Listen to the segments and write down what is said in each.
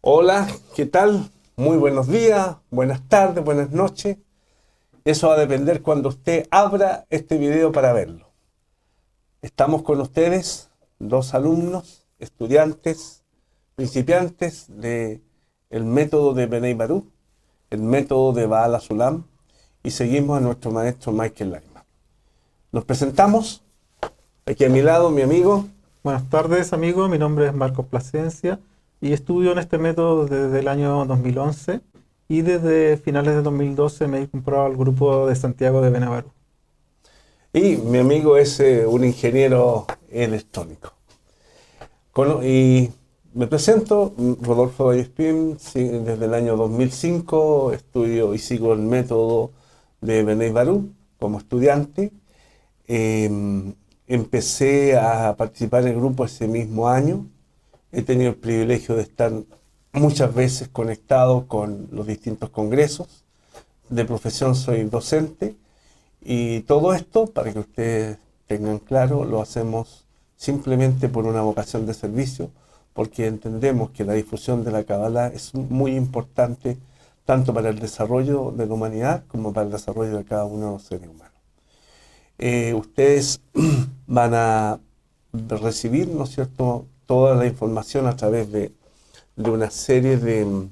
Hola, ¿qué tal? Muy buenos días, buenas tardes, buenas noches. Eso va a depender cuando usted abra este video para verlo. Estamos con ustedes, dos alumnos, estudiantes, principiantes de el método de Benay Baruch, el método de Baal HaSulam, y seguimos a nuestro maestro Michael Laiman. Nos presentamos. Aquí a mi lado, mi amigo. Buenas tardes, amigo. Mi nombre es Marcos Plasencia y estudio en este método desde el año 2011 y desde finales de 2012 me he incorporado al grupo de Santiago de Benay Baruch. Y mi amigo es un ingeniero electrónico. Y me presento, Rodolfo Vallespín, desde el año 2005 estudio y sigo el método de Benay Baruch como estudiante. Empecé a participar en el grupo ese mismo año. He tenido el privilegio de estar muchas veces conectado con los distintos congresos. De profesión soy docente. Y todo esto, para que ustedes tengan claro, lo hacemos simplemente por una vocación de servicio, porque entendemos que la difusión de la Kabbalah es muy importante tanto para el desarrollo de la humanidad como para el desarrollo de cada uno de los seres humanos. Ustedes van a recibir, ¿no es cierto?, toda la información a través de una serie de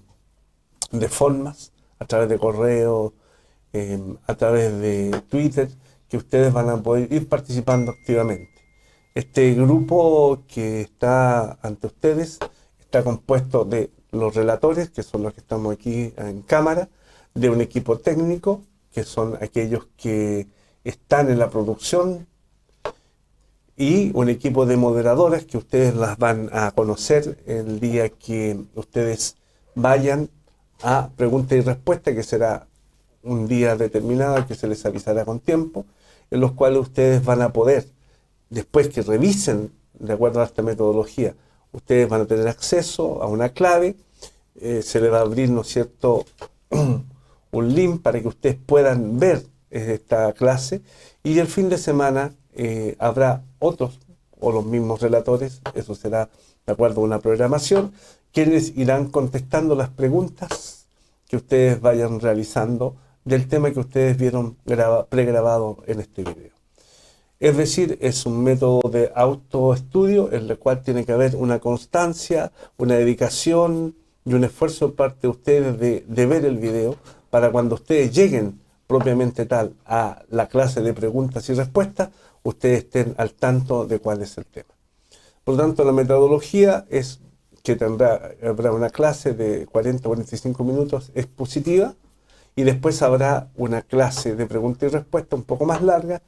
formas, a través de correo, a través de Twitter, que ustedes van a poder ir participando activamente. Este grupo que está ante ustedes está compuesto de los relatores, que son los que estamos aquí en cámara, de un equipo técnico, que son aquellos que están en la producción, y un equipo de moderadoras que ustedes las van a conocer el día que ustedes vayan a pregunta y respuesta, que será un día determinado que se les avisará con tiempo, en los cuales ustedes van a poder, después que revisen de acuerdo a esta metodología, ustedes van a tener acceso a una clave, se les va a abrir, ¿no es cierto?, un link para que ustedes puedan ver esta clase, y el fin de semana habrá otros o los mismos relatores, eso será de acuerdo a una programación, quienes irán contestando las preguntas que ustedes vayan realizando del tema que ustedes vieron pregrabado en este video. Es decir, es un método de autoestudio en el cual tiene que haber una constancia, una dedicación y un esfuerzo por parte de ustedes de ver el video, para cuando ustedes lleguen propiamente tal a la clase de preguntas y respuestas, ustedes estén al tanto de cuál es el tema. Por lo tanto, la metodología es que habrá una clase de 40-45 minutos expositiva, y después habrá una clase de pregunta y respuesta un poco más larga,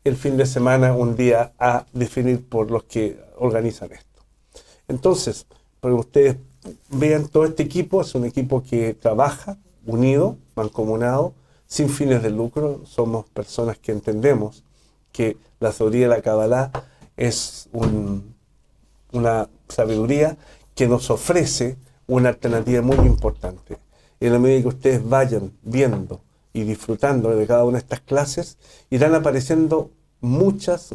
el fin de semana, un día a definir por los que organizan esto. Entonces, para que ustedes vean, todo este equipo es un equipo que trabaja unido, mancomunado, sin fines de lucro. Somos personas que entendemos que la teoría de la Kabbalah es una sabiduría que nos ofrece una alternativa muy importante. En la medida que ustedes vayan viendo y disfrutando de cada una de estas clases, irán apareciendo muchas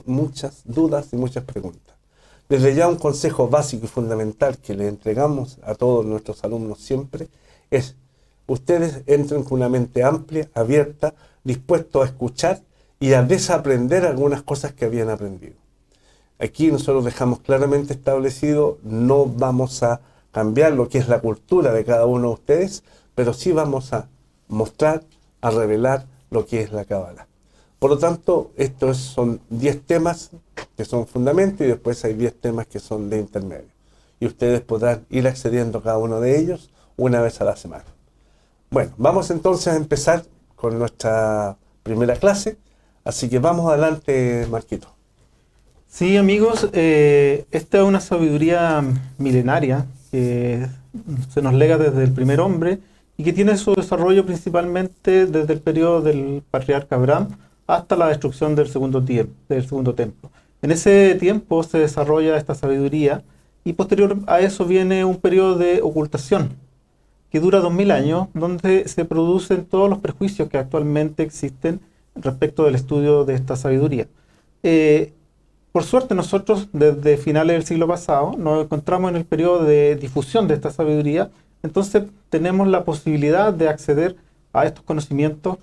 dudas y muchas preguntas. Desde ya, un consejo básico y fundamental que le entregamos a todos nuestros alumnos siempre es: ustedes entren con una mente amplia, abierta, dispuestos a escuchar y a desaprender algunas cosas que habían aprendido. Aquí nosotros dejamos claramente establecido, no vamos a cambiar lo que es la cultura de cada uno de ustedes, pero sí vamos a mostrar, a revelar lo que es la Kabbalah. Por lo tanto, estos son 10 temas que son fundamentos, y después hay 10 temas que son de intermedio. Y ustedes podrán ir accediendo a cada uno de ellos una vez a la semana. Bueno, vamos entonces a empezar con nuestra primera clase, así que vamos adelante, Marquito. Sí, amigos, esta es una sabiduría milenaria que se nos lega desde el primer hombre y que tiene su desarrollo principalmente desde el periodo del patriarca Abraham hasta la destrucción del segundo templo. En ese tiempo se desarrolla esta sabiduría, y posterior a eso viene un periodo de ocultación que dura 2000 años, donde se producen todos los prejuicios que actualmente existen respecto del estudio de esta sabiduría. Por suerte, nosotros desde finales del siglo pasado nos encontramos en el periodo de difusión de esta sabiduría, Entonces tenemos la posibilidad de acceder a estos conocimientos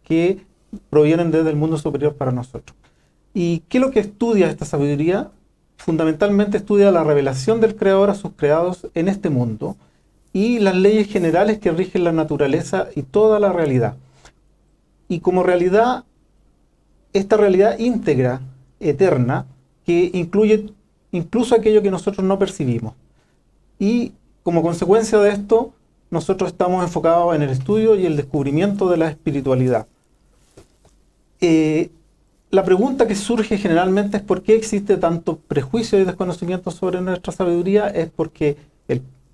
que provienen desde el mundo superior para nosotros. ¿Y qué es lo que estudia esta sabiduría? Fundamentalmente estudia la revelación del Creador a sus creados en este mundo y las leyes generales que rigen la naturaleza y toda la realidad. Y como realidad, esta realidad íntegra, eterna, que incluye incluso aquello que nosotros no percibimos. Y como consecuencia de esto, nosotros estamos enfocados en el estudio y el descubrimiento de la espiritualidad. La pregunta que surge generalmente es por qué existe tanto prejuicio y desconocimiento sobre nuestra sabiduría. Es porque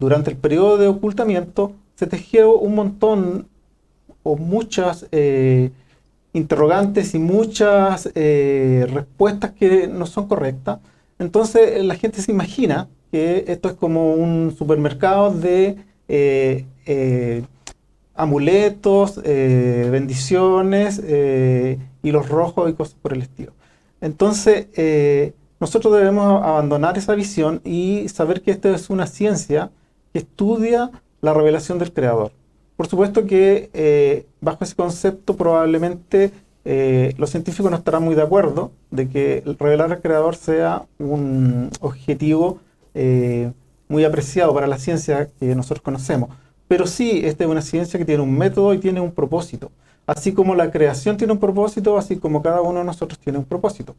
durante el periodo de ocultamiento se tejió un montón o muchas interrogantes y muchas respuestas que no son correctas. Entonces la gente se imagina que esto es como un supermercado de amuletos, bendiciones, hilos rojos y cosas por el estilo. Entonces nosotros debemos abandonar esa visión y saber que esta es una ciencia que estudia la revelación del Creador. Por supuesto que bajo ese concepto probablemente los científicos no estarán muy de acuerdo de que revelar al Creador sea un objetivo muy apreciado para la ciencia que nosotros conocemos. Pero sí, esta es una ciencia que tiene un método y tiene un propósito. Así como la creación tiene un propósito, así como cada uno de nosotros tiene un propósito.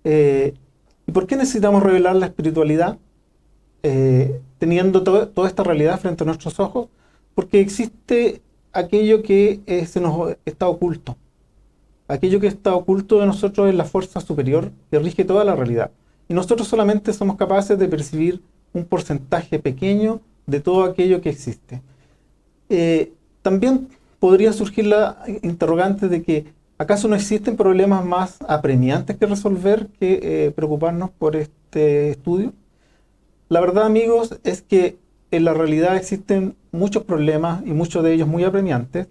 ¿Y por qué necesitamos revelar la espiritualidad teniendo toda esta realidad frente a nuestros ojos? Porque existe aquello que se nos está oculto. Aquello que está oculto de nosotros es la fuerza superior que rige toda la realidad. Y nosotros solamente somos capaces de percibir un porcentaje pequeño de todo aquello que existe. También podría surgir la interrogante de que ¿acaso no existen problemas más apremiantes que resolver que preocuparnos por este estudio? La verdad, amigos, es que en la realidad existen muchos problemas y muchos de ellos muy apremiantes,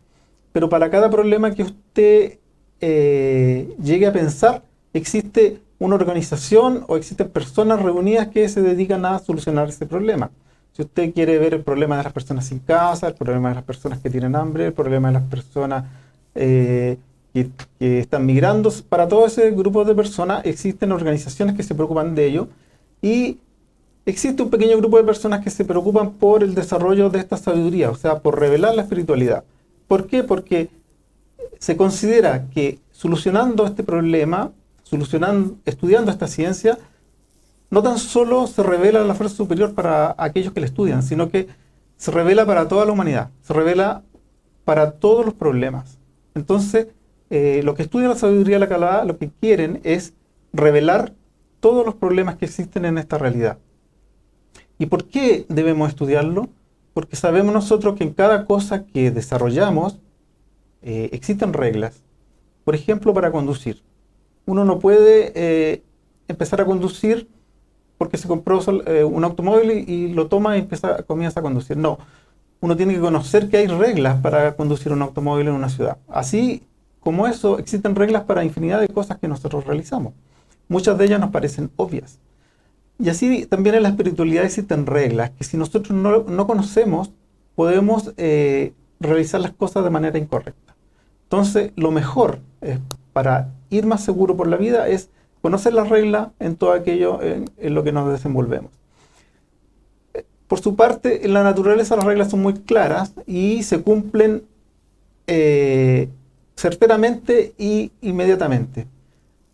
pero para cada problema que usted llegue a pensar, existe una organización o existen personas reunidas que se dedican a solucionar ese problema. Si usted quiere ver el problema de las personas sin casa, el problema de las personas que tienen hambre, el problema de las personas que están migrando, para todo ese grupo de personas existen organizaciones que se preocupan de ello y existe un pequeño grupo de personas que se preocupan por el desarrollo de esta sabiduría, o sea, por revelar la espiritualidad. ¿Por qué? Porque se considera que solucionando este problema, estudiando esta ciencia, no tan solo se revela la fuerza superior para aquellos que la estudian, sino que se revela para toda la humanidad, se revela para todos los problemas. Entonces, lo que estudia la sabiduría de la Kabbalah, lo que quieren es revelar todos los problemas que existen en esta realidad. ¿Y por qué debemos estudiarlo? Porque sabemos nosotros que en cada cosa que desarrollamos existen reglas. Por ejemplo, para conducir. Uno no puede empezar a conducir porque se compró un automóvil y lo toma y comienza a conducir. No, uno tiene que conocer que hay reglas para conducir un automóvil en una ciudad. Así como eso, existen reglas para infinidad de cosas que nosotros realizamos. Muchas de ellas nos parecen obvias. Y así también en la espiritualidad existen reglas que si nosotros no conocemos, podemos realizar las cosas de manera incorrecta. Entonces, lo mejor para ir más seguro por la vida es conocer las reglas en todo aquello en lo que nos desenvolvemos. Por su parte, en la naturaleza las reglas son muy claras y se cumplen certeramente y inmediatamente.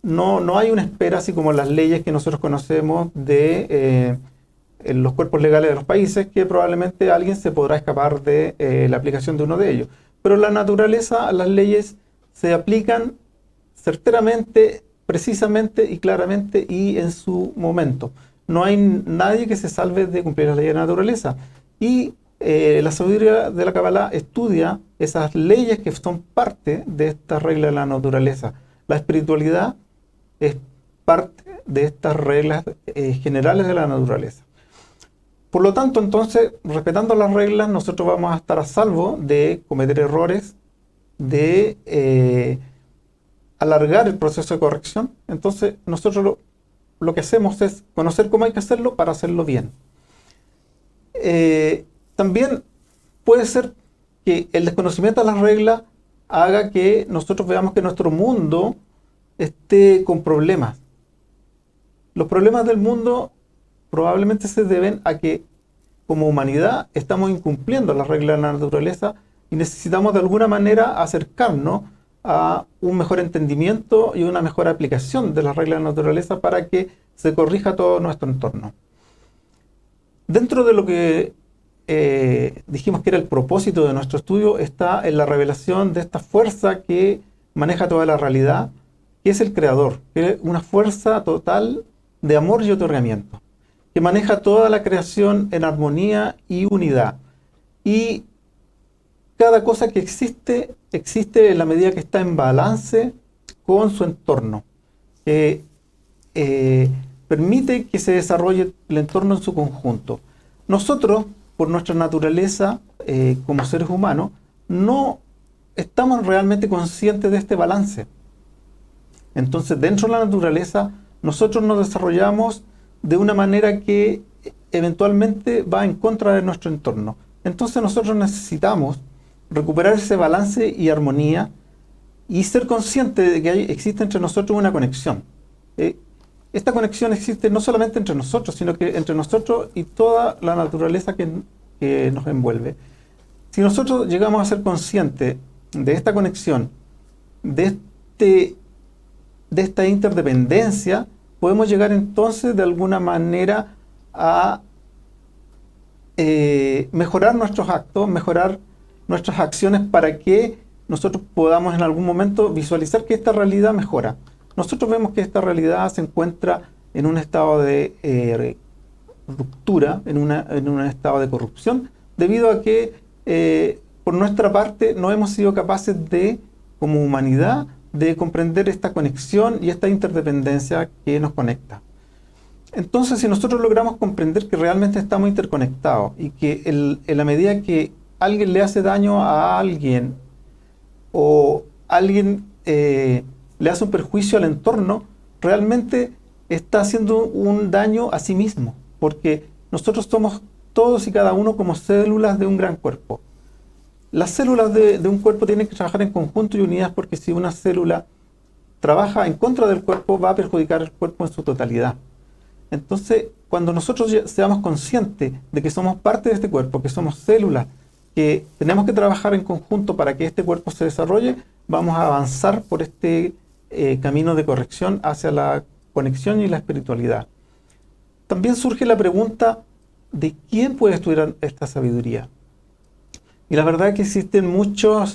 No hay una espera así como las leyes que nosotros conocemos de los cuerpos legales de los países, que probablemente alguien se podrá escapar de la aplicación de uno de ellos. Pero en la naturaleza las leyes se aplican certeramente, precisamente y claramente y en su momento. No hay nadie que se salve de cumplir las leyes de la naturaleza. Y la sabiduría de la Kabbalah estudia esas leyes que son parte de estas reglas de la naturaleza. La espiritualidad es parte de estas reglas generales de la naturaleza. Por lo tanto, entonces, respetando las reglas, nosotros vamos a estar a salvo de cometer errores, de alargar el proceso de corrección. Entonces, nosotros lo que hacemos es conocer cómo hay que hacerlo para hacerlo bien. también puede ser que el desconocimiento de las reglas haga que nosotros veamos que nuestro mundo esté con problemas. Los problemas del mundo probablemente se deben a que como humanidad estamos incumpliendo las reglas de la naturaleza y necesitamos de alguna manera acercarnos a un mejor entendimiento y una mejor aplicación de las reglas de la naturaleza para que se corrija todo nuestro entorno. Dentro de lo que dijimos que era el propósito de nuestro estudio está en la revelación de esta fuerza que maneja toda la realidad, que es el Creador, que es una fuerza total de amor y otorgamiento, que maneja toda la creación en armonía y unidad. Y cada cosa que existe, existe en la medida que está en balance con su entorno. Permite que se desarrolle el entorno en su conjunto. Nosotros, por nuestra naturaleza como seres humanos, no estamos realmente conscientes de este balance. Entonces, dentro de la naturaleza, nosotros nos desarrollamos de una manera que eventualmente va en contra de nuestro entorno. Entonces, nosotros necesitamos recuperar ese balance y armonía y ser conscientes de que existe entre nosotros una conexión. Esta conexión existe no solamente entre nosotros, sino que entre nosotros y toda la naturaleza que nos envuelve. Si nosotros llegamos a ser conscientes de esta conexión, de esta interdependencia, podemos llegar entonces de alguna manera a mejorar nuestros actos, mejorar nuestras acciones para que nosotros podamos en algún momento visualizar que esta realidad mejora. Nosotros vemos que esta realidad se encuentra en un estado de ruptura, en un estado de corrupción, debido a que por nuestra parte no hemos sido capaces de, como humanidad, de comprender esta conexión y esta interdependencia que nos conecta. Entonces, si nosotros logramos comprender que realmente estamos interconectados y que en la medida que alguien le hace daño a alguien o alguien le hace un perjuicio al entorno, realmente está haciendo un daño a sí mismo, porque nosotros somos todos y cada uno como células de un gran cuerpo. Las células de un cuerpo tienen que trabajar en conjunto y unidas, porque si una célula trabaja en contra del cuerpo, va a perjudicar el cuerpo en su totalidad. Entonces, cuando nosotros seamos conscientes de que somos parte de este cuerpo, que somos células, que tenemos que trabajar en conjunto para que este cuerpo se desarrolle, vamos a avanzar por este camino de corrección hacia la conexión y la espiritualidad. También surge la pregunta de quién puede estudiar esta sabiduría. Y la verdad es que existen muchas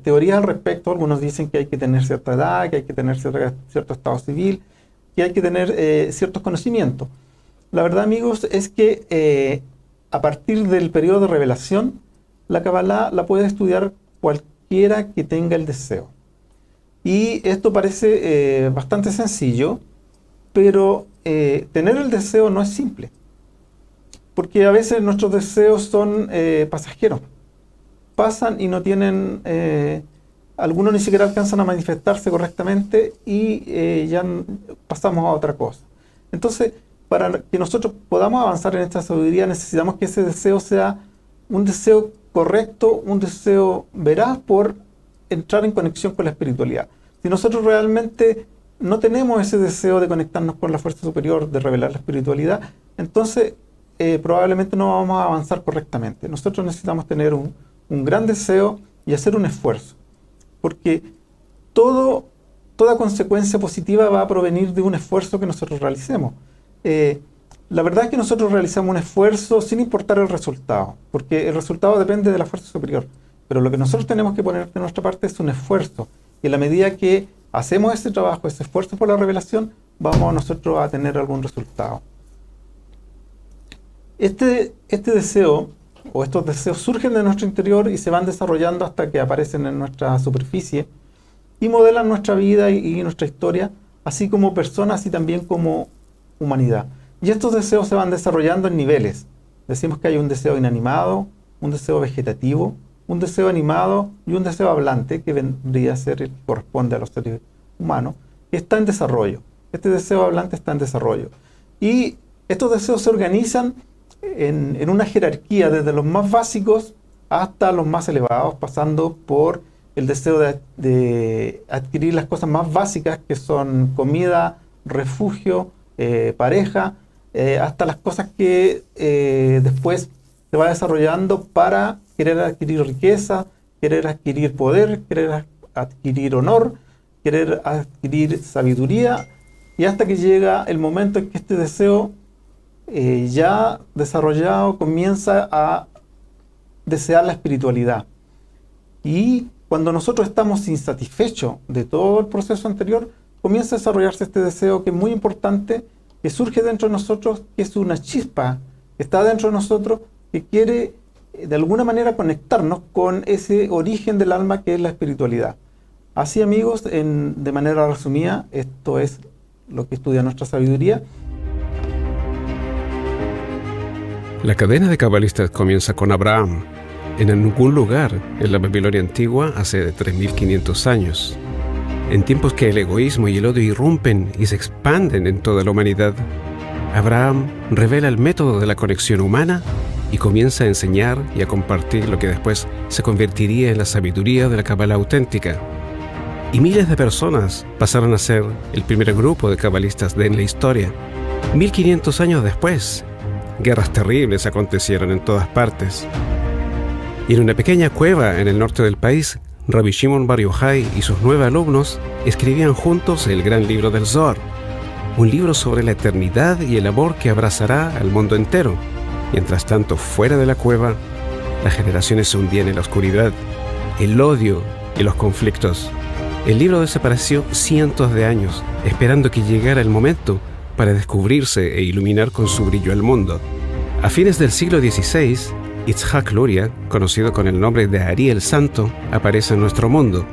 teorías al respecto. Algunos dicen que hay que tener cierta edad, que hay que tener cierto estado civil, que hay que tener ciertos conocimientos. La verdad, amigos, es que a partir del periodo de revelación, la Kabbalah la puede estudiar cualquiera que tenga el deseo. Y esto parece bastante sencillo, pero tener el deseo no es simple. Porque a veces nuestros deseos son pasajeros. Pasan y no tienen, algunos ni siquiera alcanzan a manifestarse correctamente y ya pasamos a otra cosa. Entonces, para que nosotros podamos avanzar en esta sabiduría, necesitamos que ese deseo sea un deseo correcto, un deseo veraz por entrar en conexión con la espiritualidad. Si nosotros realmente no tenemos ese deseo de conectarnos con la fuerza superior, de revelar la espiritualidad, entonces probablemente no vamos a avanzar correctamente. Nosotros necesitamos tener un gran deseo y hacer un esfuerzo, porque toda consecuencia positiva va a provenir de un esfuerzo que nosotros realicemos. La verdad es que nosotros realizamos un esfuerzo sin importar el resultado, porque el resultado depende de la fuerza superior, pero lo que nosotros tenemos que poner de nuestra parte es un esfuerzo, y en la medida que hacemos ese trabajo, ese esfuerzo por la revelación, vamos nosotros a tener algún resultado. Este deseo, o estos deseos, surgen de nuestro interior y se van desarrollando hasta que aparecen en nuestra superficie y modelan nuestra vida y nuestra historia, así como personas y también como humanidad. Y estos deseos se van desarrollando en niveles. Decimos que hay un deseo inanimado, un deseo vegetativo, un deseo animado y un deseo hablante, que vendría a ser el que corresponde a los seres humanos, que está en desarrollo. Este deseo hablante está en desarrollo. Y estos deseos se organizan en una jerarquía desde los más básicos hasta los más elevados, pasando por el deseo de adquirir las cosas más básicas, que son comida, refugio, pareja, hasta las cosas que después se va desarrollando para querer adquirir riqueza, querer adquirir poder, querer adquirir honor, querer adquirir sabiduría, y hasta que llega el momento en que este deseo ya desarrollado comienza a desear la espiritualidad. Y cuando nosotros estamos insatisfechos de todo el proceso anterior, comienza a desarrollarse este deseo que es muy importante, que surge dentro de nosotros, que es una chispa que está dentro de nosotros, que quiere de alguna manera conectarnos con ese origen del alma que es la espiritualidad. Así, amigos, de manera resumida, esto es lo que estudia nuestra sabiduría. La cadena de cabalistas comienza con Abraham, en algún lugar en la Babilonia antigua hace 3.500 años. En tiempos que el egoísmo y el odio irrumpen y se expanden en toda la humanidad, Abraham revela el método de la conexión humana y comienza a enseñar y a compartir lo que después se convertiría en la sabiduría de la Kabbalah auténtica. Y miles de personas pasaron a ser el primer grupo de cabalistas de la historia. 1500 años después, guerras terribles acontecieron en todas partes. Y en una pequeña cueva en el norte del país, Rabbi Shimon Bar Yochai y sus 9 alumnos escribían juntos el gran libro del Zohar, un libro sobre la eternidad y el amor que abrazará al mundo entero. Mientras tanto, fuera de la cueva, las generaciones se hundían en la oscuridad, el odio y los conflictos. El libro desapareció cientos de años, esperando que llegara el momento para descubrirse e iluminar con su brillo el mundo. A fines del siglo XVI, Itzhak Luria, conocido con el nombre de Ari el Santo, aparece en nuestro mundo.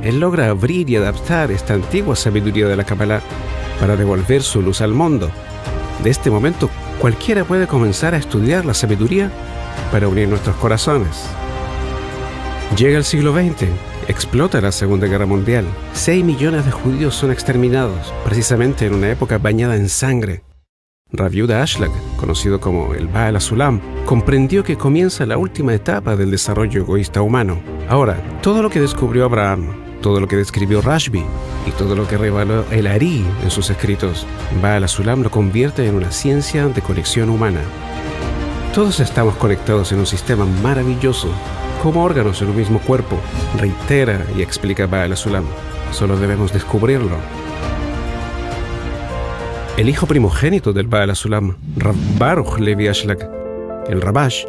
Él logra abrir y adaptar esta antigua sabiduría de la Kabbalah para devolver su luz al mundo. De este momento, cualquiera puede comenzar a estudiar la sabiduría para unir nuestros corazones. Llega el siglo XX, explota la Segunda Guerra Mundial. 6 millones de judíos son exterminados, precisamente en una época bañada en sangre. Rav Yehuda Ashlag, conocido como el Baal HaSulam, comprendió que comienza la última etapa del desarrollo egoísta humano. Ahora, todo lo que descubrió Abraham, todo lo que describió Rashbi y todo lo que reveló el Ari en sus escritos, Baal HaSulam lo convierte en una ciencia de conexión humana. Todos estamos conectados en un sistema maravilloso, como órganos en un mismo cuerpo, reitera y explica Baal HaSulam. Solo debemos descubrirlo. El hijo primogénito del Baal HaSulam, Rav Baruch Levi Ashlag, el Rabash,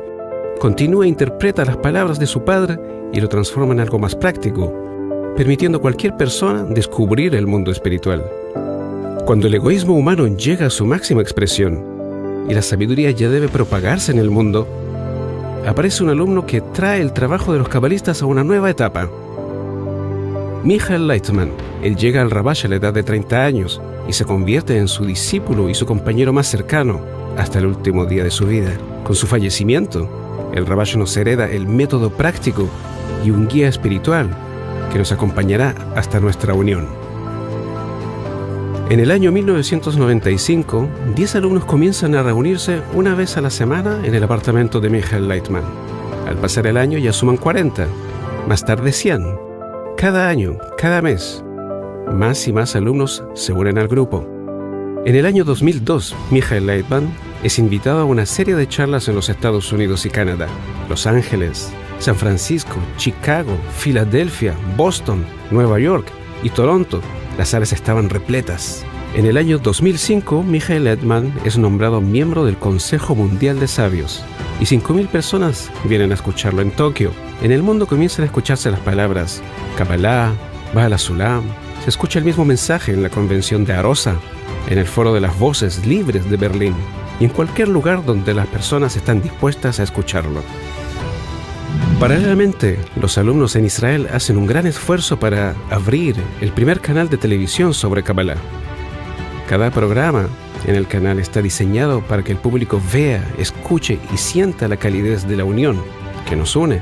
continúa e interpreta las palabras de su padre y lo transforma en algo más práctico, permitiendo a cualquier persona descubrir el mundo espiritual. Cuando el egoísmo humano llega a su máxima expresión y la sabiduría ya debe propagarse en el mundo, aparece un alumno que trae el trabajo de los cabalistas a una nueva etapa. Michael Leitman, él llega al Rabash a la edad de 30 años y se convierte en su discípulo y su compañero más cercano hasta el último día de su vida. Con su fallecimiento, el Rabash nos hereda el método práctico y un guía espiritual que nos acompañará hasta nuestra unión. En el año 1995, 10 alumnos comienzan a reunirse una vez a la semana en el apartamento de Michael Leitman. Al pasar el año ya suman 40, más tarde 100. Cada año, cada mes, más y más alumnos se unen al grupo. En el año 2002, Michael Leitman es invitado a una serie de charlas en los Estados Unidos y Canadá, Los Ángeles, San Francisco, Chicago, Filadelfia, Boston, Nueva York y Toronto. Las salas estaban repletas. En el año 2005, Michael Leitman es nombrado miembro del Consejo Mundial de Sabios y 5.000 personas vienen a escucharlo en Tokio. En el mundo comienzan a escucharse las palabras Kabbalah, Baal HaSulam. Se escucha el mismo mensaje en la convención de Arosa, en el Foro de las Voces Libres de Berlín y en cualquier lugar donde las personas están dispuestas a escucharlo. Paralelamente, los alumnos en Israel hacen un gran esfuerzo para abrir el primer canal de televisión sobre Kabbalah. Cada programa en el canal está diseñado para que el público vea, escuche y sienta la calidez de la unión que nos une.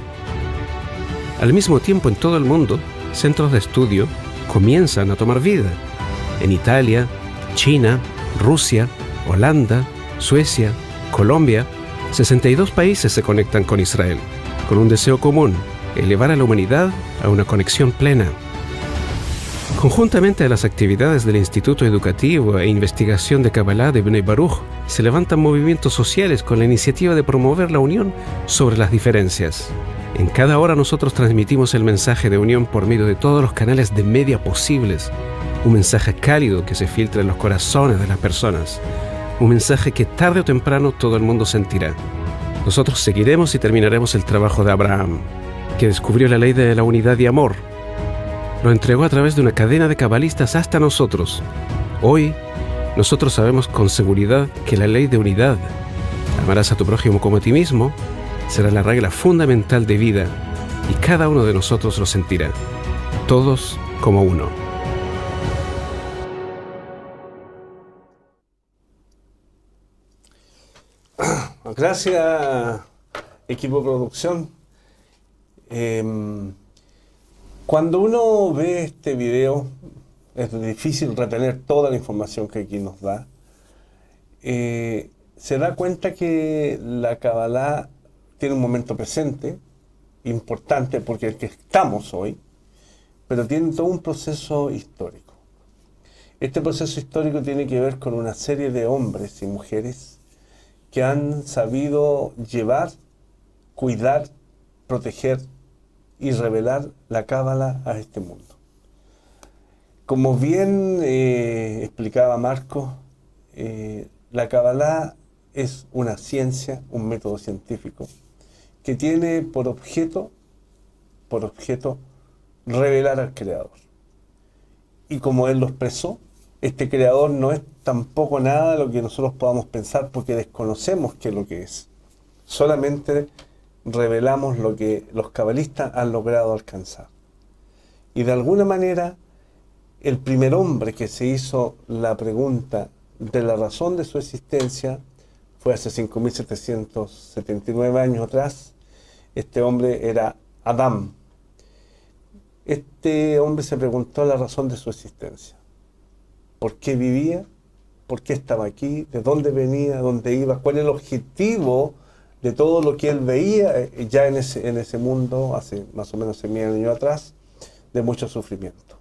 Al mismo tiempo, en todo el mundo, centros de estudio comienzan a tomar vida. En Italia, China, Rusia, Holanda, Suecia, Colombia, 62 países se conectan con Israel, con un deseo común: elevar a la humanidad a una conexión plena. Conjuntamente a las actividades del Instituto Educativo e Investigación de Kabbalah de Bnei Baruch, se levantan movimientos sociales con la iniciativa de promover la unión sobre las diferencias. En cada hora nosotros transmitimos el mensaje de unión por medio de todos los canales de media posibles. Un mensaje cálido que se filtra en los corazones de las personas. Un mensaje que tarde o temprano todo el mundo sentirá. Nosotros seguiremos y terminaremos el trabajo de Abraham, que descubrió la ley de la unidad y amor. Lo entregó a través de una cadena de cabalistas hasta nosotros. Hoy, nosotros sabemos con seguridad que la ley de unidad, amarás a tu prójimo como a ti mismo, será la regla fundamental de vida, y cada uno de nosotros lo sentirá, todos como uno. Gracias, equipo de producción. Cuando uno ve este video, es difícil retener toda la información que aquí nos da. Se da cuenta que la Kabbalah tiene un momento presente, importante porque el que estamos hoy, pero tiene todo un proceso histórico. Este proceso histórico tiene que ver con una serie de hombres y mujeres que han sabido llevar, cuidar, proteger y revelar la Kabbalah a este mundo. Como bien explicaba Marco, la Kabbalah es una ciencia, un método científico, que tiene por objeto revelar al Creador. Y como él lo expresó, este Creador no es tampoco nada de lo que nosotros podamos pensar, porque desconocemos qué es lo que es. Solamente revelamos lo que los cabalistas han logrado alcanzar. Y de alguna manera, el primer hombre que se hizo la pregunta de la razón de su existencia fue hace 5.779 años atrás. Este hombre era Adán. Este hombre se preguntó la razón de su existencia. ¿Por qué vivía? ¿Por qué estaba aquí? ¿De dónde venía? ¿Dónde iba? ¿Cuál era el objetivo de todo lo que él veía ya en ese mundo, hace más o menos 1.000 años atrás, de mucho sufrimiento?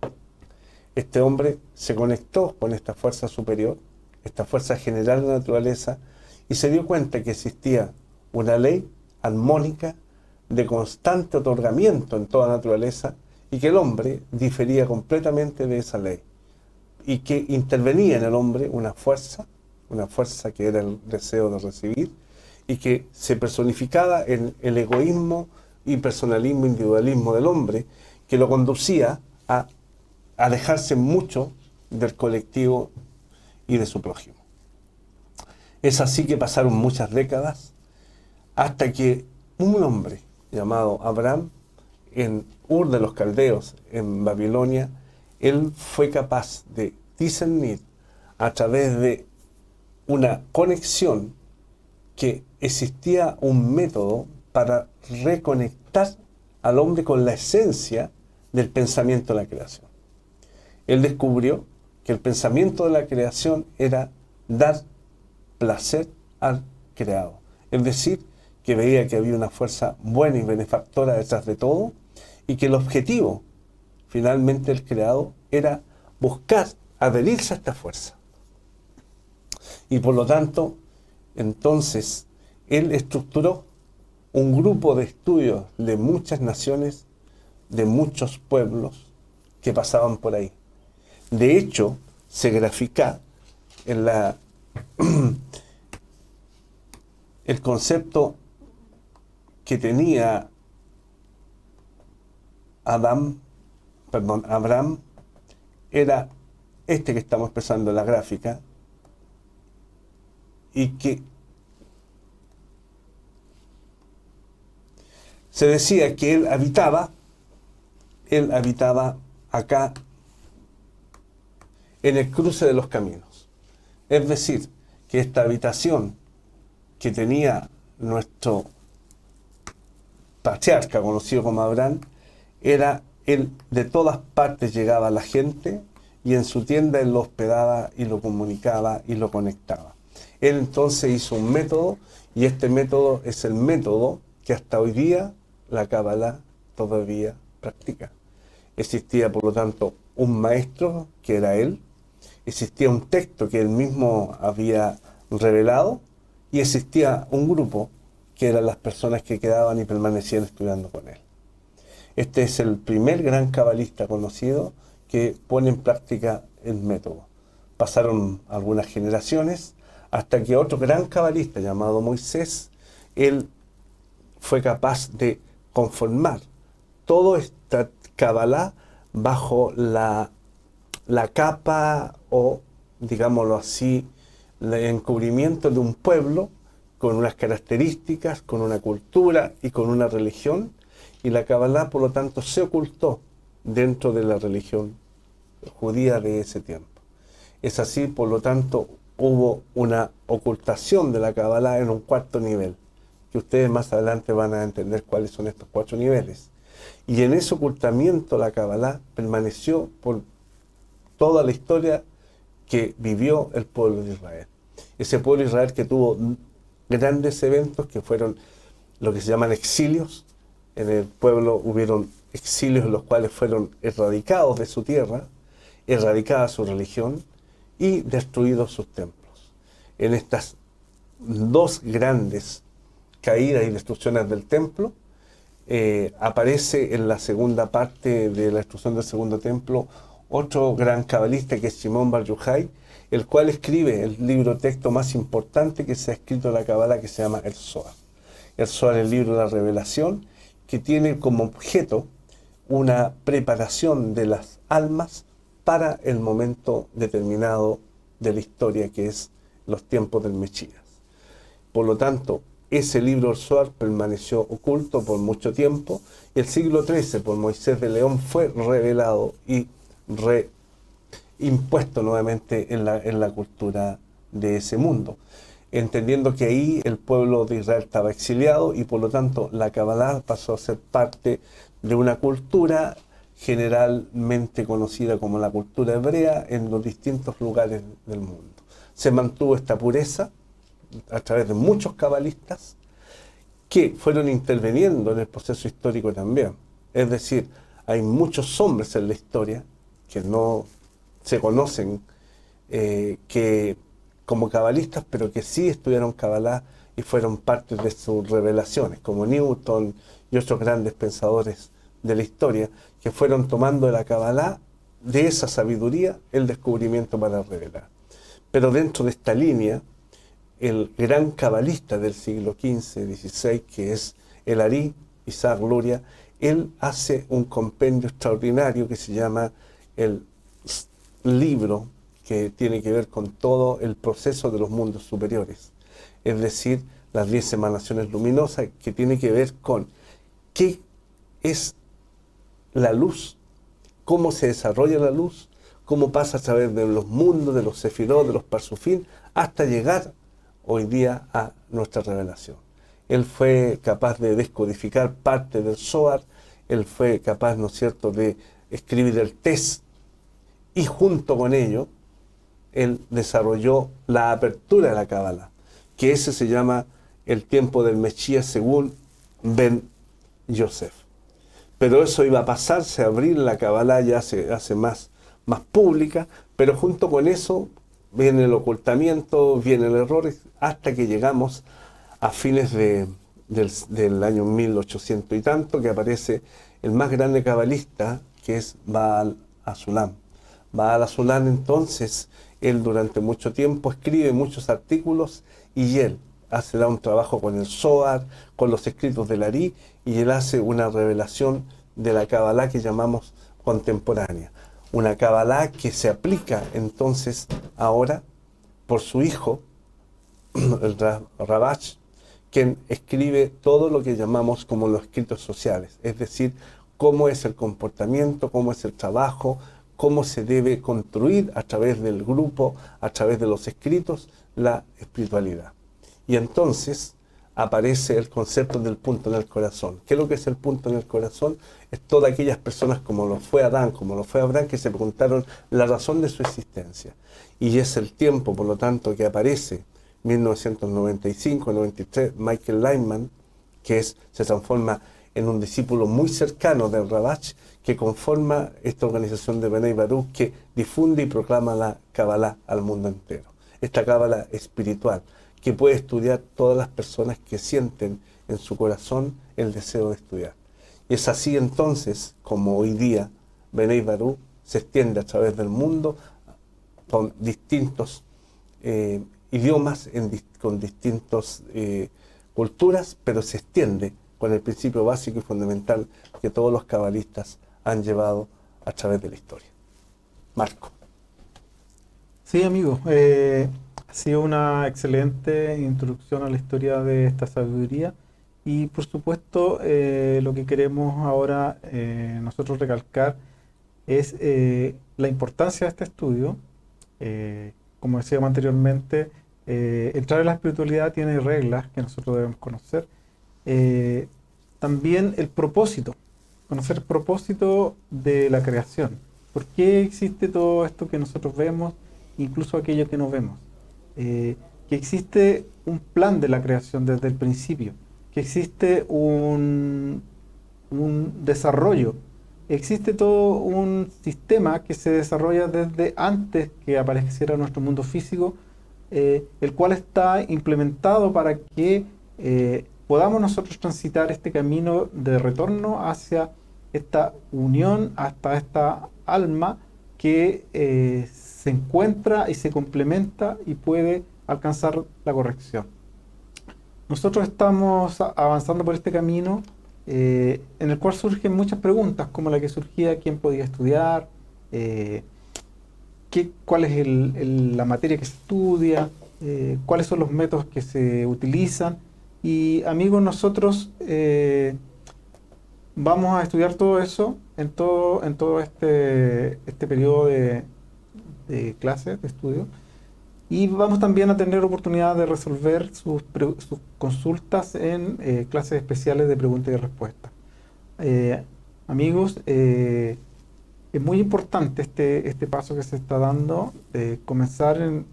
Este hombre se conectó con esta fuerza superior, esta fuerza general de la naturaleza, y se dio cuenta que existía una ley armónica de constante otorgamiento en toda naturaleza, y que el hombre difería completamente de esa ley, y que intervenía en el hombre una fuerza que era el deseo de recibir, y que se personificaba en el egoísmo y personalismo, individualismo del hombre, que lo conducía a alejarse mucho del colectivo y de su prójimo. Es así que pasaron muchas décadas hasta que un hombre llamado Abraham, en Ur de los Caldeos, en Babilonia, él fue capaz de discernir a través de una conexión que existía un método para reconectar al hombre con la esencia del pensamiento de la creación. Él descubrió que el pensamiento de la creación era dar placer al creado. Es decir, que veía que había una fuerza buena y benefactora detrás de todo, y que el objetivo, finalmente, del creado era buscar adherirse a esta fuerza. Y por lo tanto, entonces, él estructuró un grupo de estudios de muchas naciones, de muchos pueblos que pasaban por ahí. De hecho, se grafica en el concepto que tenía Abraham, era este que estamos expresando en la gráfica, y que se decía que él habitaba acá en el cruce de los caminos. Es decir, que esta habitación que tenía nuestro patriarca, conocido como Abraham, era él, de todas partes llegaba la gente, y en su tienda él lo hospedaba y lo comunicaba y lo conectaba. Él entonces hizo un método, y este método es el método que hasta hoy día la Kabbalah todavía practica. Existía, por lo tanto, un maestro, que era él, existía un texto que él mismo había revelado, y existía un grupo, que eran las personas que quedaban y permanecían estudiando con él. Este es el primer gran cabalista conocido que pone en práctica el método. Pasaron algunas generaciones hasta que otro gran cabalista llamado Moisés, él fue capaz de conformar toda esta Kabbalah bajo la capa, o digámoslo así, el encubrimiento de un pueblo con unas características, con una cultura y con una religión, y la Kabbalah por lo tanto se ocultó dentro de la religión judía de ese tiempo. Es así, por lo tanto, hubo una ocultación de la Kabbalah en un cuarto nivel, que ustedes más adelante van a entender cuáles son estos 4 niveles. Y en ese ocultamiento la Kabbalah permaneció por toda la historia que vivió el pueblo de Israel. Ese pueblo de Israel que tuvo grandes eventos que fueron lo que se llaman exilios. En el pueblo hubieron exilios en los cuales fueron erradicados de su tierra, erradicada su religión y destruidos sus templos. En estas 2 grandes caídas y destrucciones del templo, aparece en la segunda parte de la destrucción del segundo templo otro gran cabalista, que es Shimon Bar Yochai, el cual escribe el libro texto más importante que se ha escrito en la Kabbalah, que se llama el Zohar. El Zohar es el libro de la revelación, que tiene como objeto una preparación de las almas para el momento determinado de la historia, que es los tiempos del Mesías. Por lo tanto, ese libro del Zohar permaneció oculto por mucho tiempo, y el siglo XIII, por Moisés de León, fue revelado y impuesto nuevamente en la cultura de ese mundo, entendiendo que ahí el pueblo de Israel estaba exiliado, y por lo tanto la Kabbalah pasó a ser parte de una cultura generalmente conocida como la cultura hebrea en los distintos lugares del mundo. Se mantuvo esta pureza a través de muchos cabalistas que fueron interviniendo en el proceso histórico también. Es decir, hay muchos hombres en la historia que no se conocen que como cabalistas, pero que sí estudiaron Kabbalah y fueron parte de sus revelaciones, como Newton y otros grandes pensadores de la historia, que fueron tomando de la Kabbalah, de esa sabiduría, el descubrimiento para revelar. Pero dentro de esta línea, el gran cabalista del siglo XV-XVI, que es el Ari, Isaac Luria, él hace un compendio extraordinario que se llama el libro, que tiene que ver con todo el proceso de los mundos superiores, es decir, las 10 emanaciones luminosas, que tiene que ver con qué es la luz, cómo se desarrolla la luz, cómo pasa a través de los mundos, de los sefirot, de los parsufín, hasta llegar hoy día a nuestra revelación. Él fue capaz de descodificar parte del Zohar, él fue capaz, ¿no es cierto?, de escribir el test, y junto con ello, él desarrolló la apertura de la Kabbalah, que ese se llama el tiempo del Mesías según Ben Yosef. Pero eso iba a pasarse a abrir la Kabbalah, ya se hace más pública, pero junto con eso viene el ocultamiento, viene el error, hasta que llegamos a fines del año 1800 y tanto, que aparece el más grande cabalista, que es Baal Hasulam. Baal Hasulam, entonces, él durante mucho tiempo escribe muchos artículos, y él da un trabajo con el Zohar, con los escritos del Ari, y él hace una revelación de la Kabbalah que llamamos contemporánea. Una Kabbalah que se aplica entonces ahora por su hijo, el Rabash, quien escribe todo lo que llamamos como los escritos sociales, es decir, cómo es el comportamiento, cómo es el trabajo, cómo se debe construir a través del grupo, a través de los escritos, la espiritualidad. Y entonces aparece el concepto del punto en el corazón. ¿Qué es lo que es el punto en el corazón? Es todas aquellas personas, como lo fue Adán, como lo fue Abraham, que se preguntaron la razón de su existencia. Y es el tiempo, por lo tanto, que aparece 1995-93, Michael Lyman, se transforma en un discípulo muy cercano del Ravach, que conforma esta organización de Bnei Baruch que difunde y proclama la Kabbalah al mundo entero. Esta Kabbalah espiritual que puede estudiar todas las personas que sienten en su corazón el deseo de estudiar. Y es así entonces como hoy día Bnei Baruch se extiende a través del mundo con distintos idiomas, con distintas culturas, pero se extiende con el principio básico y fundamental que todos los cabalistas han llevado a través de la historia. Marco. Sí, amigo, ha sido una excelente introducción a la historia de esta sabiduría y por supuesto lo que queremos ahora nosotros recalcar es la importancia de este estudio. Como decíamos anteriormente, entrar en la espiritualidad tiene reglas que nosotros debemos conocer. También el propósito, conocer el propósito de la creación. ¿Por qué existe todo esto que nosotros vemos, incluso aquello que no vemos? Que existe un plan de la creación desde el principio, que existe un desarrollo, existe todo un sistema que se desarrolla desde antes que apareciera nuestro mundo físico, el cual está implementado para que podamos nosotros transitar este camino de retorno hacia esta unión, hasta esta alma que se encuentra y se complementa y puede alcanzar la corrección. Nosotros estamos avanzando por este camino en el cual surgen muchas preguntas, como la que surgía: ¿quién podía estudiar? ¿Cuál es la materia que se estudia? ¿Cuáles son los métodos que se utilizan? Y amigos, nosotros vamos a estudiar todo eso en todo este periodo de clases, de estudio. Y vamos también a tener oportunidad de resolver sus consultas en clases especiales de preguntas y respuestas. Amigos, es muy importante este paso que se está dando de comenzar el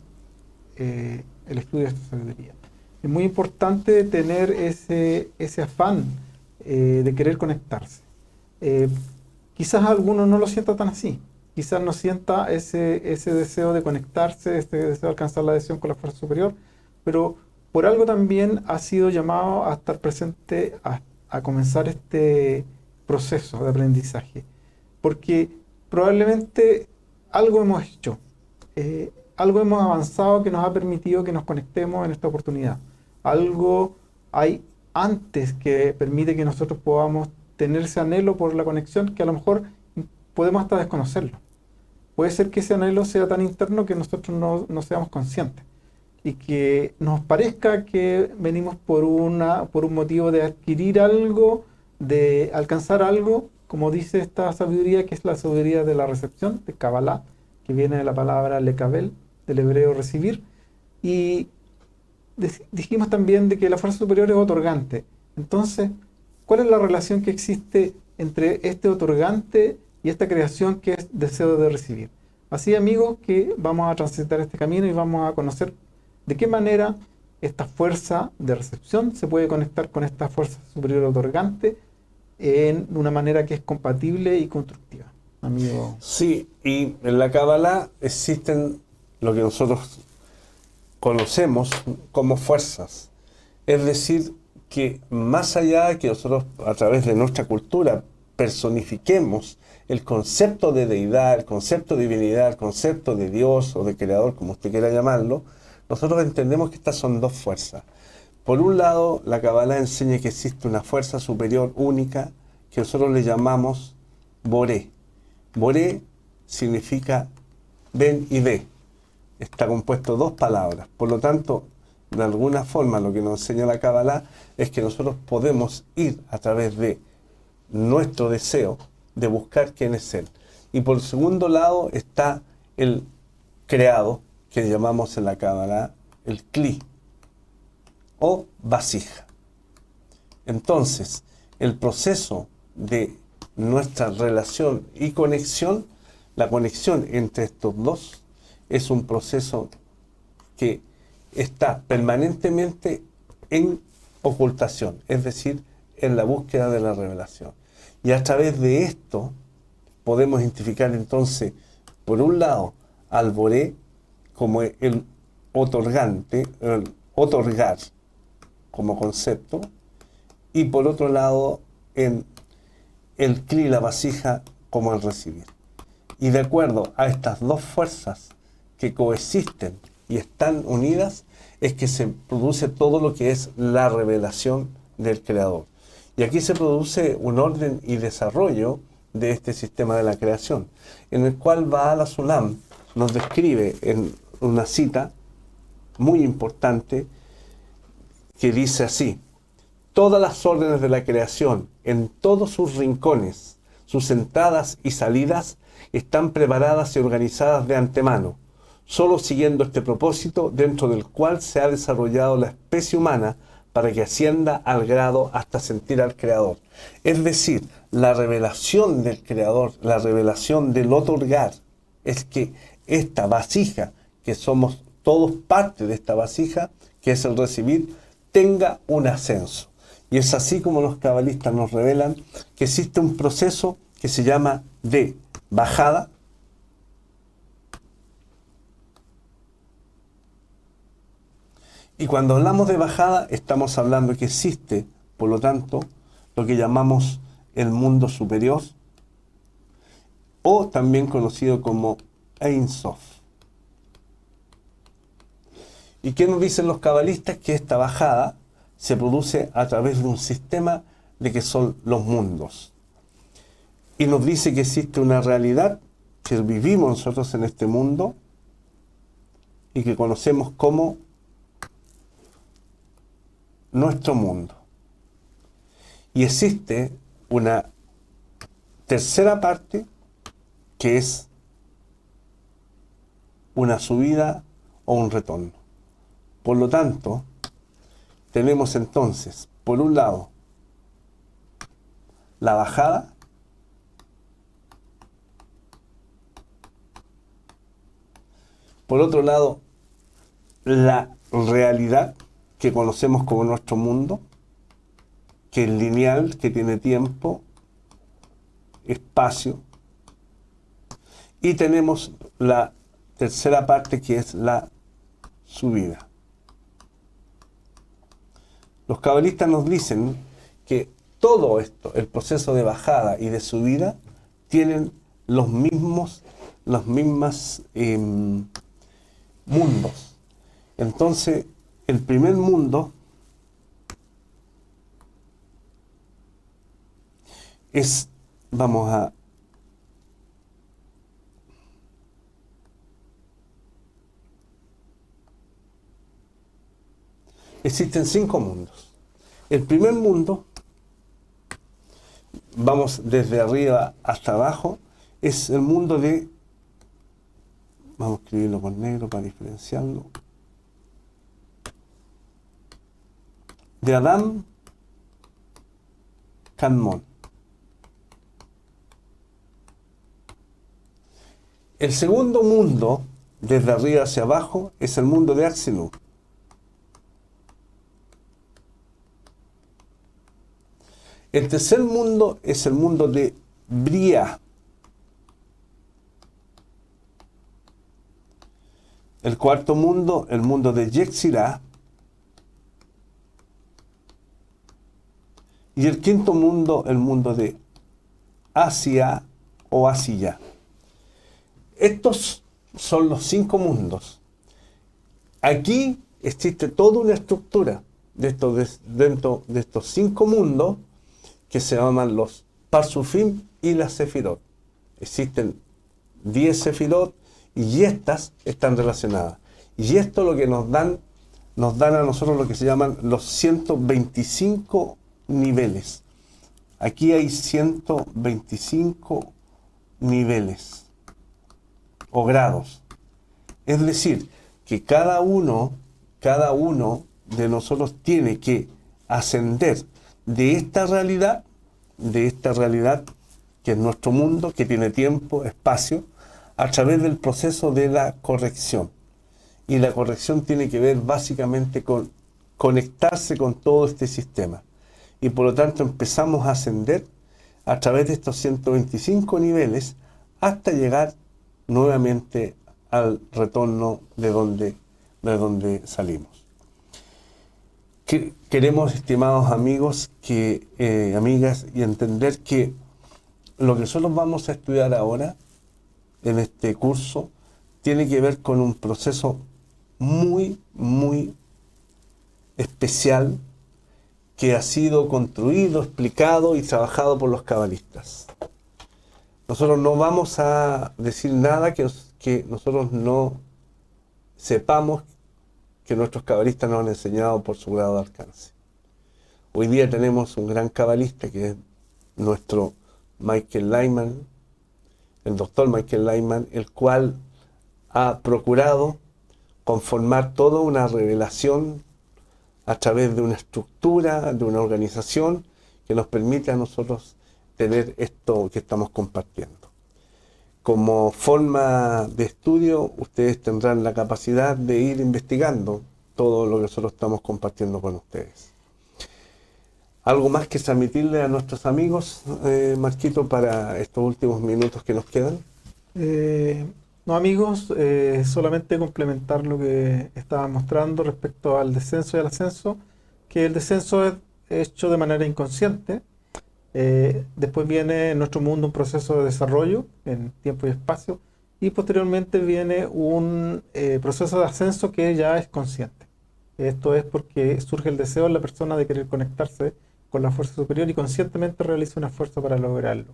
estudio de esta sabiduría. Es muy importante tener ese afán de querer conectarse. Quizás alguno no lo sienta tan así. Quizás no sienta ese deseo de conectarse, ese deseo de alcanzar la adhesión con la fuerza superior, pero por algo también ha sido llamado a estar presente, a comenzar este proceso de aprendizaje. Porque probablemente algo hemos hecho, algo hemos avanzado que nos ha permitido que nos conectemos en esta oportunidad. Algo hay antes que permite que nosotros podamos tener ese anhelo por la conexión que a lo mejor podemos hasta desconocerlo. Puede ser que ese anhelo sea tan interno que nosotros no seamos conscientes y que nos parezca que venimos por un motivo de adquirir algo, de alcanzar algo, como dice esta sabiduría, que es la sabiduría de la recepción, de Kabbalah, que viene de la palabra lekabel, del hebreo recibir. Y dijimos también de que la fuerza superior es otorgante. Entonces, ¿cuál es la relación que existe entre este otorgante y esta creación que es deseo de recibir? Así, amigos, que vamos a transitar este camino y vamos a conocer de qué manera esta fuerza de recepción se puede conectar con esta fuerza superior otorgante en una manera que es compatible y constructiva. Amigo. Sí, y en la Kabbalah existen lo que nosotros conocemos como fuerzas. Es decir, que más allá de que nosotros a través de nuestra cultura personifiquemos el concepto de deidad, el concepto de divinidad, el concepto de Dios o de creador, como usted quiera llamarlo, nosotros entendemos que estas son dos fuerzas. Por un lado, la Kabbalah enseña que existe una fuerza superior única que nosotros le llamamos Boré. Boré significa ven y ve. Está compuesto de dos palabras. Por lo tanto, de alguna forma lo que nos enseña la Kabbalah es que nosotros podemos ir a través de nuestro deseo de buscar quién es Él. Y por el segundo lado está el creado, que llamamos en la Kabbalah el Kli, o vasija. Entonces, el proceso de nuestra relación y conexión, la conexión entre estos dos, es un proceso que está permanentemente en ocultación, es decir, en la búsqueda de la revelación. Y a través de esto podemos identificar entonces, por un lado, al Boré como el otorgante, el otorgar como concepto, y por otro lado, en el Kli, la vasija, como el recibir. Y de acuerdo a estas dos fuerzas que coexisten y están unidas, es que se produce todo lo que es la revelación del Creador. Y aquí se produce un orden y desarrollo de este sistema de la creación, en el cual Baal HaSulam nos describe en una cita muy importante que dice así: todas las órdenes de la creación, en todos sus rincones, sus entradas y salidas, están preparadas y organizadas de antemano, solo siguiendo este propósito dentro del cual se ha desarrollado la especie humana para que ascienda al grado hasta sentir al Creador. Es decir, la revelación del Creador, la revelación del otorgar, es que esta vasija, que somos todos parte de esta vasija, que es el recibir, tenga un ascenso. Y es así como los cabalistas nos revelan que existe un proceso que se llama de bajada, y cuando hablamos de bajada estamos hablando que existe, por lo tanto, lo que llamamos el mundo superior, o también conocido como Ein Sof. ¿Y qué nos dicen los cabalistas? Que esta bajada se produce a través de un sistema de que son los mundos. Y nos dice que existe una realidad, que vivimos nosotros en este mundo y que conocemos como nuestro mundo. Y existe una tercera parte que es una subida o un retorno. Por lo tanto, tenemos entonces, por un lado, la bajada, por otro lado, la realidad que conocemos como nuestro mundo, que es lineal, que tiene tiempo, espacio, y tenemos la tercera parte que es la subida. Los cabalistas nos dicen que todo esto, el proceso de bajada y de subida, tienen los mismos mundos. Entonces, el primer mundo es, existen 5 mundos. El primer mundo, vamos desde arriba hasta abajo, es el mundo de, vamos a escribirlo con negro para diferenciarlo, de Adán Kadmon. El segundo mundo, desde arriba hacia abajo, es el mundo de Aksinu. El tercer mundo es el mundo de Bria. El cuarto mundo, el mundo de Yetzirah. Y el quinto mundo, el mundo de Asia o Asiya. Estos son los 5 mundos. Aquí existe toda una estructura dentro de estos 5 mundos que se llaman los Parsufim y las Sefirot. Existen 10 Sefirot y estas están relacionadas. Y esto es lo que nos dan a nosotros lo que se llaman los 125 niveles. Aquí hay 125 niveles o grados. Es decir, que cada uno de nosotros tiene que ascender de esta realidad que es nuestro mundo, que tiene tiempo, espacio, a través del proceso de la corrección. y la corrección tiene que ver básicamente con conectarse con todo este sistema. Y por lo tanto empezamos a ascender a través de estos 125 niveles hasta llegar nuevamente al retorno de donde salimos. Queremos, estimados amigos, amigas, y entender que lo que nosotros vamos a estudiar ahora en este curso tiene que ver con un proceso muy, muy especial que ha sido construido, explicado y trabajado por los cabalistas. Nosotros no vamos a decir nada que nosotros no sepamos que nuestros cabalistas nos han enseñado por su grado de alcance. Hoy día tenemos un gran cabalista que es nuestro Michael Lyman, el doctor Michael Lyman, el cual ha procurado conformar toda una revelación a través de una estructura, de una organización que nos permite a nosotros tener esto que estamos compartiendo. Como forma de estudio, ustedes tendrán la capacidad de ir investigando todo lo que nosotros estamos compartiendo con ustedes. ¿Algo más que transmitirle a nuestros amigos, Marquito, para estos últimos minutos que nos quedan? No, amigos, solamente complementar lo que estaba mostrando respecto al descenso y al ascenso, que el descenso es hecho de manera inconsciente. Después viene en nuestro mundo un proceso de desarrollo en tiempo y espacio, y posteriormente viene un proceso de ascenso que ya es consciente. Esto es porque surge el deseo en la persona de querer conectarse con la fuerza superior y conscientemente realiza un esfuerzo para lograrlo.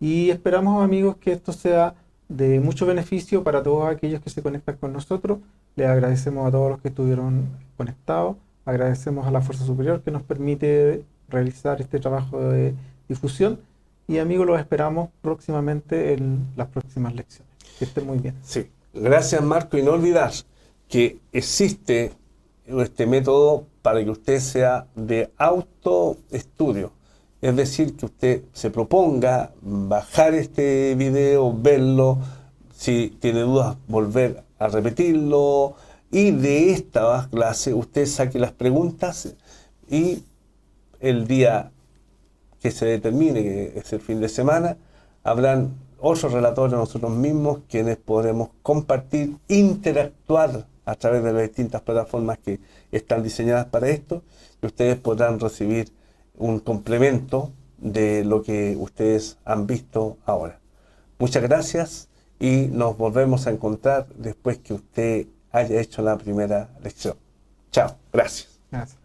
Y esperamos, amigos, que esto sea de mucho beneficio para todos aquellos que se conectan con nosotros. Les agradecemos a todos los que estuvieron conectados, agradecemos a la fuerza superior que nos permite realizar este trabajo de difusión, y amigos, los esperamos próximamente en las próximas lecciones. Que estén muy bien. Sí, gracias, Marco, y no olvidar que existe este método para que usted sea de autoestudio. Es decir, que usted se proponga bajar este video, verlo, si tiene dudas, volver a repetirlo, y de esta clase usted saque las preguntas, y el día que se determine, que es el fin de semana, habrán otros relatores nosotros mismos quienes podremos compartir, interactuar a través de las distintas plataformas que están diseñadas para esto, y ustedes podrán recibir un complemento de lo que ustedes han visto ahora. Muchas gracias y nos volvemos a encontrar después que usted haya hecho la primera lección. Chao, gracias. Gracias.